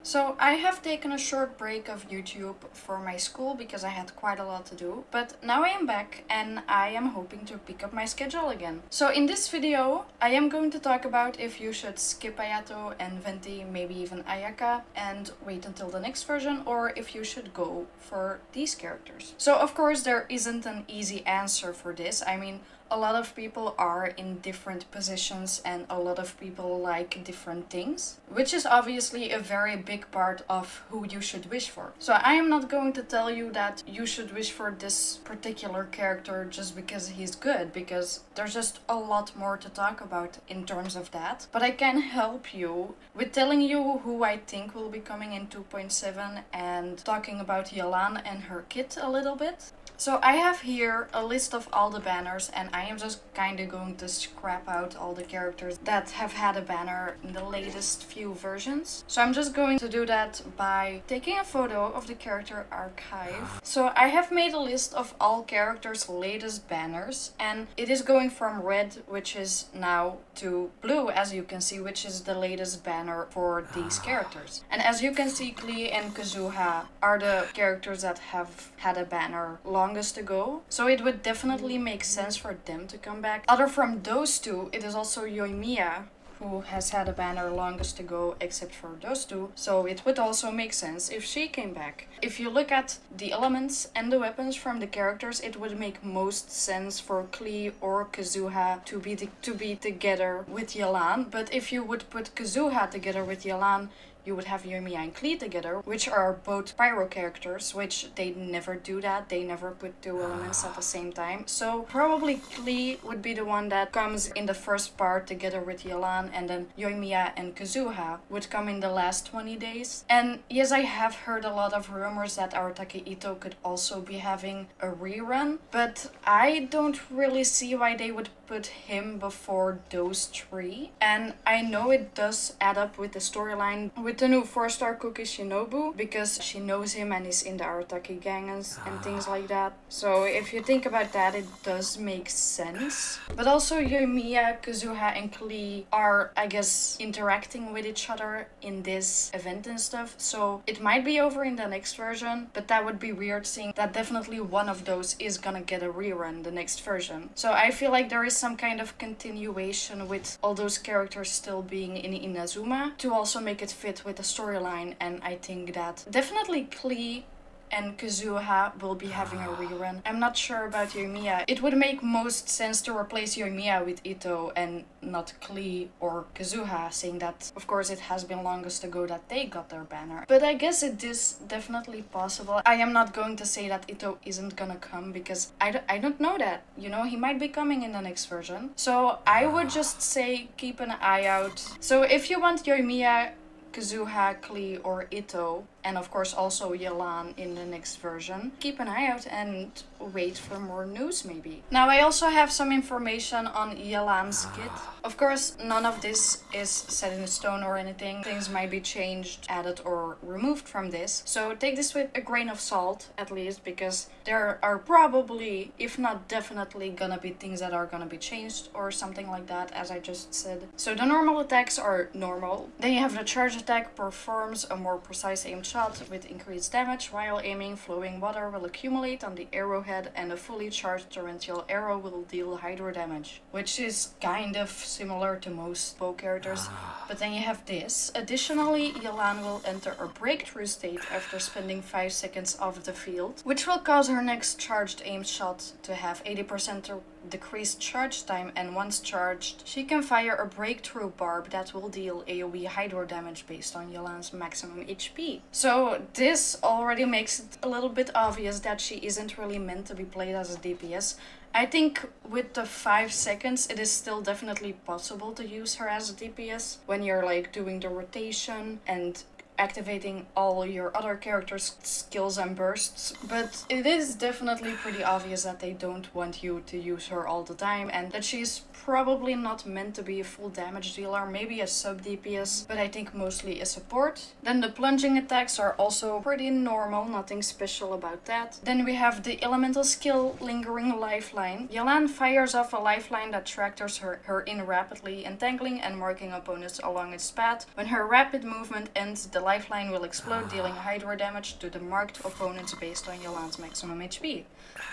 So I have taken a short break of YouTube for my school because I had quite a lot to do, but now I am back and I am hoping to pick up my schedule again. So in this video I am going to talk about if you should skip Ayato and Venti, maybe even Ayaka, and wait until the next version, or if you should go for these characters. So of course there isn't an easy answer for this. I mean, a lot of people are in different positions and a lot of people like different things, which is obviously a very big part of who you should wish for. So I am not going to tell you that you should wish for this particular character just because he's good, because there's just a lot more to talk about in terms of that. But I can help you with telling you who I think will be coming in 2.7 and talking about Yalan and her kit a little bit. So I have here a list of all the banners, and I am just kind of going to scrap out all the characters that have had a banner in the latest few versions. So I'm just going to do that by taking a photo of the character archive. So I have made a list of all characters' latest banners, and it is going from red, which is now, to blue, as you can see, which is the latest banner for these characters. And as you can see, Klee and Kazuha are the characters that have had a banner longest ago, so it would definitely make sense for them to come back. Other from those two, it is also Yoimiya, who has had a banner longest ago except for those two, so it would also make sense if she came back. If you look at the elements and the weapons from the characters, it would make most sense for Klee or Kazuha to be together with Yalan, but if you would put Kazuha together with Yalan, you would have Yoimiya and Klee together, which are both pyro characters, which they never do that. They never put two elements at the same time. So probably Klee would be the one that comes in the first part together with Yalan, and then Yoimiya and Kazuha would come in the last 20 days. And yes, I have heard a lot of rumors that Arataki Itto could also be having a rerun, but I don't really see why they would put him before those three. And I know it does add up with the storyline with the new 4-star Cookie Shinobu, because she knows him and is in the Arataki gang and things like that. So if you think about that, it does make sense. But also Yoimiya, Kazuha and Klee are, I guess, interacting with each other in this event and stuff. So it might be over in the next version, but that would be weird seeing that definitely one of those is gonna get a rerun the next version. So I feel like there is some kind of continuation with all those characters still being in Inazuma to also make it fit with the storyline, and I think that definitely Klee and Kazuha will be having a rerun. I'm not sure about Yoimiya. It would make most sense to replace Yoimiya with Itto and not Klee or Kazuha, saying that of course it has been longest ago that they got their banner. But I guess it is definitely possible. I am not going to say that Itto isn't gonna come, because I don't know that. You know, he might be coming in the next version. So I would just say keep an eye out. So if you want Yoimiya, Kazuha, Klee or Itto, and of course also Yalan in the next version, keep an eye out and wait for more news maybe. Now I also have some information on Yalan's kit. Of course none of this is set in stone or anything. Things might be changed, added or removed from this. So take this with a grain of salt at least, because there are probably, if not definitely, gonna be things that are gonna be changed or something like that, as I just said. So the normal attacks are normal. Then you have the charge attack, performs a more precise aimed shot with increased damage. While aiming, flowing water will accumulate on the arrowhead and a fully charged torrential arrow will deal hydro damage, which is kind of similar to most bow characters. But then you have this. Additionally, Yalan will enter a breakthrough state after spending 5 seconds off the field, which will cause her next charged aimed shot to have 80% decreased charge time, and once charged, she can fire a breakthrough barb that will deal AoE hydro damage based on Yalan's maximum HP. So this already makes it a little bit obvious that she isn't really meant to be played as a DPS. I think with the 5 seconds, it is still definitely possible to use her as a DPS when you're like doing the rotation and activating all your other characters' skills and bursts, but it is definitely pretty obvious that they don't want you to use her all the time, and that she's probably not meant to be a full damage dealer, maybe a sub DPS, but I think mostly a support. Then the plunging attacks are also pretty normal, nothing special about that. Then we have the elemental skill Lingering Lifeline. Yalan fires off a lifeline that tractors her in rapidly, entangling and marking opponents along its path. When her rapid movement ends, the lifeline will explode, dealing Hydra damage to the marked opponents based on Yelan's maximum HP.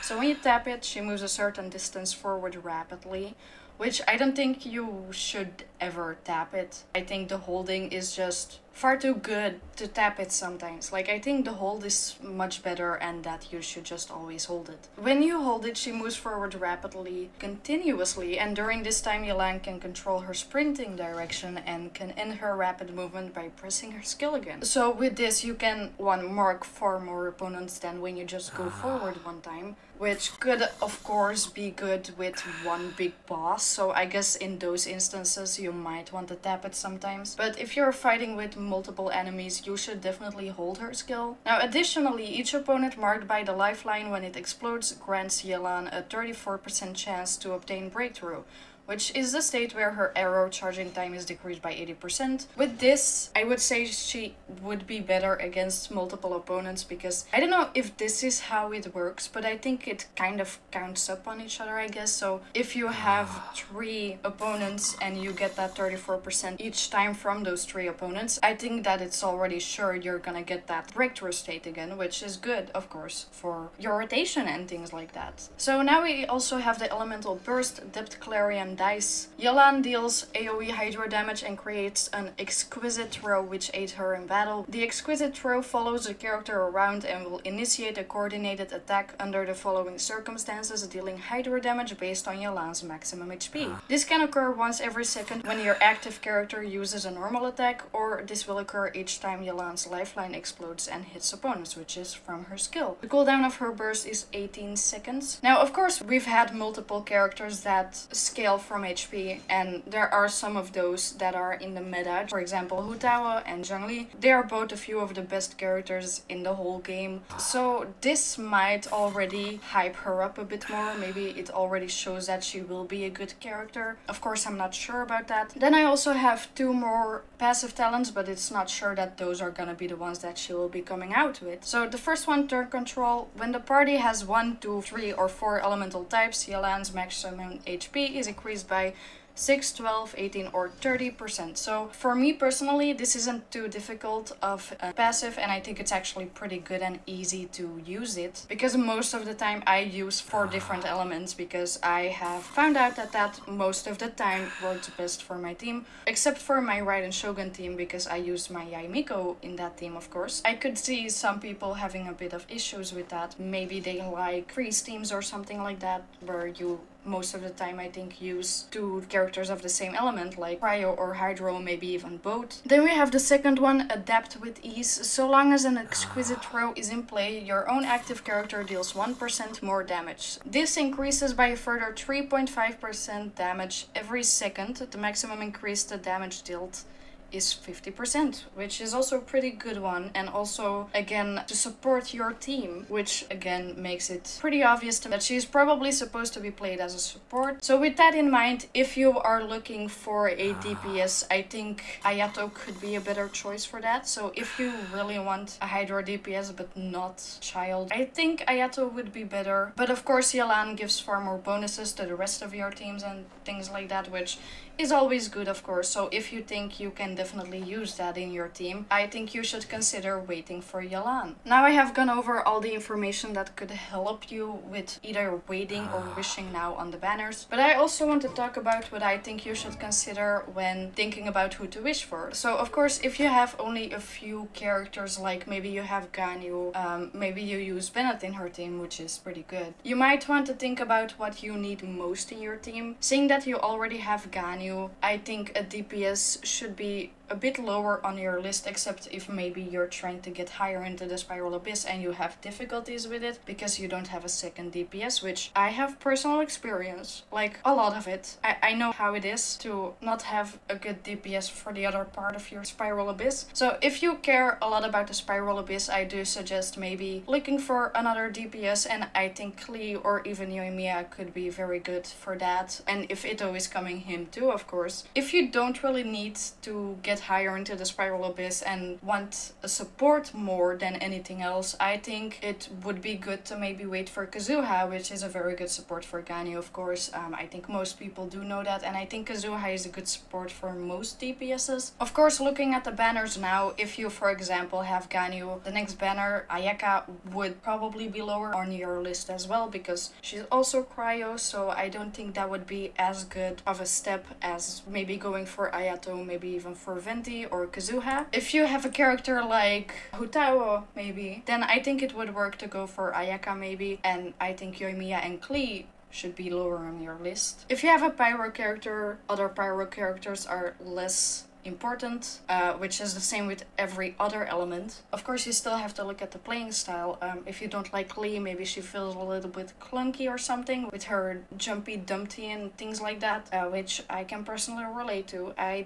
So when you tap it, she moves a certain distance forward rapidly, which I don't think you should ever tap it. I think the holding is just far too good to tap it sometimes. Like, I think the hold is much better and that you should just always hold it. When you hold it, she moves forward rapidly, continuously, and during this time Yelan can control her sprinting direction and can end her rapid movement by pressing her skill again. So with this you can, one, mark far more opponents than when you just go forward one time, which could of course be good with one big boss, so I guess in those instances you might want to tap it sometimes. But if you're fighting with multiple enemies, you should definitely hold her skill. Now additionally, each opponent marked by the lifeline when it explodes grants Yelan a 34% chance to obtain breakthrough, which is the state where her arrow charging time is decreased by 80%. With this, I would say she would be better against multiple opponents, because I don't know if this is how it works, but I think it kind of counts up on each other, I guess. So if you have 3 opponents and you get that 34% each time from those 3 opponents, I think that it's already sure you're gonna get that breakthrough state again, which is good, of course, for your rotation and things like that. So now we also have the elemental burst, depth clarion dice. Yelan deals AoE Hydra damage and creates an exquisite throw which aids her in battle. The exquisite throw follows the character around and will initiate a coordinated attack under the following circumstances, dealing Hydra damage based on Yelan's maximum HP. This can occur once every second when your active character uses a normal attack, or this will occur each time Yelan's lifeline explodes and hits opponents, which is from her skill. The cooldown of her burst is 18 seconds. Now of course we've had multiple characters that scale from HP, and there are some of those that are in the meta. For example, Hu Tao and Zhang Li. They are both a few of the best characters in the whole game. So this might already hype her up a bit more. Maybe it already shows that she will be a good character. Of course, I'm not sure about that. Then I also have 2 more passive talents, but it's not sure that those are gonna be the ones that she will be coming out with. So the first one, turn control. When the party has 1, 2, 3, or 4 elemental types, Yelan's maximum HP is increased by 6, 12, 18, or 30%. So for me personally, this isn't too difficult of a passive, and I think it's actually pretty good and easy to use it, because most of the time I use 4 different elements, because I have found out that most of the time works best for my team, except for my Raiden Shogun team, because I use my Yaimiko in that team, of course. I could see some people having a bit of issues with that. Maybe they like freeze teams or something like that, where you most of the time I think use 2 characters of the same element, like Cryo or Hydro, maybe even both. Then we have the second one, adapt with ease. So long as an exquisite throw is in play, your own active character deals 1% more damage. This increases by a further 3.5% damage every second. The maximum increase the damage dealt is 50%, which is also a pretty good one, and also again to support your team, which again makes it pretty obvious that she's probably supposed to be played as a support. So with that in mind, if you are looking for a DPS, I think Ayato could be a better choice for that. So if you really want a Hydra DPS but not Child, I think Ayato would be better. But of course Yelan gives far more bonuses to the rest of your teams and things like that, which is always good, of course. So if you think you can definitely use that in your team, I think you should consider waiting for Yelan. Now I have gone over all the information that could help you with either waiting or wishing now on the banners, but I also want to talk about what I think you should consider when thinking about who to wish for. So of course, if you have only a few characters, like maybe you have Ganyu, maybe you use Bennett in her team, which is pretty good, you might want to think about what you need most in your team. Seeing that you already have Ganyu, I think a DPS should be a bit lower on your list, except if maybe you're trying to get higher into the Spiral Abyss and you have difficulties with it because you don't have a second DPS, which I have personal experience, like a lot of it. I know how it is to not have a good DPS for the other part of your Spiral Abyss. So if you care a lot about the Spiral Abyss, I do suggest maybe looking for another DPS, and I think Klee or even Yoimiya could be very good for that. And if Ito is coming, him too, of course. If you don't really need to get get higher into the spiral abyss and want a support more than anything else, I think it would be good to maybe wait for Kazuha, which is a very good support for Ganyu, of course. I think most people do know that, and I think Kazuha is a good support for most DPSs. Of course, looking at the banners now, if you, for example, have Ganyu, the next banner, Ayaka, would probably be lower on your list as well, because she's also cryo, so I don't think that would be as good of a step as maybe going for Ayato, maybe even for Venti or Kazuha. If you have a character like Hutao, maybe, then I think it would work to go for Ayaka maybe, and I think Yoimiya and Klee should be lower on your list. If you have a pyro character, other pyro characters are less important, which is the same with every other element. Of course, you still have to look at the playing style. If you don't like Lee, maybe she feels a little bit clunky or something with her jumpy dumpty and things like that, which I can personally relate to. I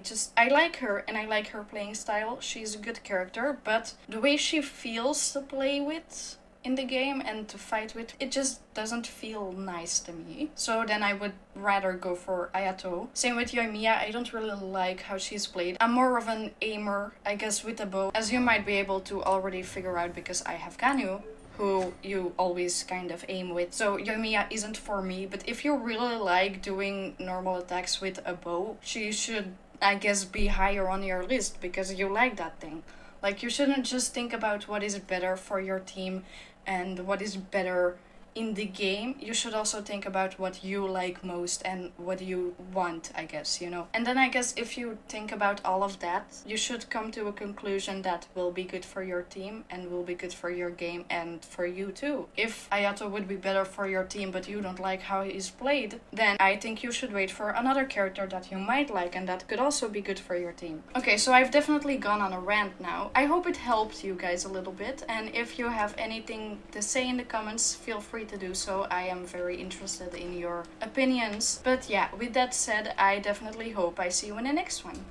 like her and I like her playing style. She's a good character, but the way she feels to play with in the game and to fight with, it just doesn't feel nice to me. So then I would rather go for Ayato. Same with Yoimiya, I don't really like how she's played. I'm more of an aimer, I guess, with a bow, as you might be able to already figure out because I have Ganyu, who you always kind of aim with. So Yoimiya isn't for me, but if you really like doing normal attacks with a bow, she should, I guess, be higher on your list because you like that thing. Like, you shouldn't just think about what is better for your team and what is better in the game. You should also think about what you like most and what you want, I guess, you know. And then I guess if you think about all of that, you should come to a conclusion that will be good for your team and will be good for your game and for you too. If Ayato would be better for your team but you don't like how he's played, then I think you should wait for another character that you might like and that could also be good for your team. Okay, so I've definitely gone on a rant now. I hope it helped you guys a little bit, and if you have anything to say in the comments, feel free to do so. I am very interested in your opinions. But yeah, with that said, I definitely hope I see you in the next one.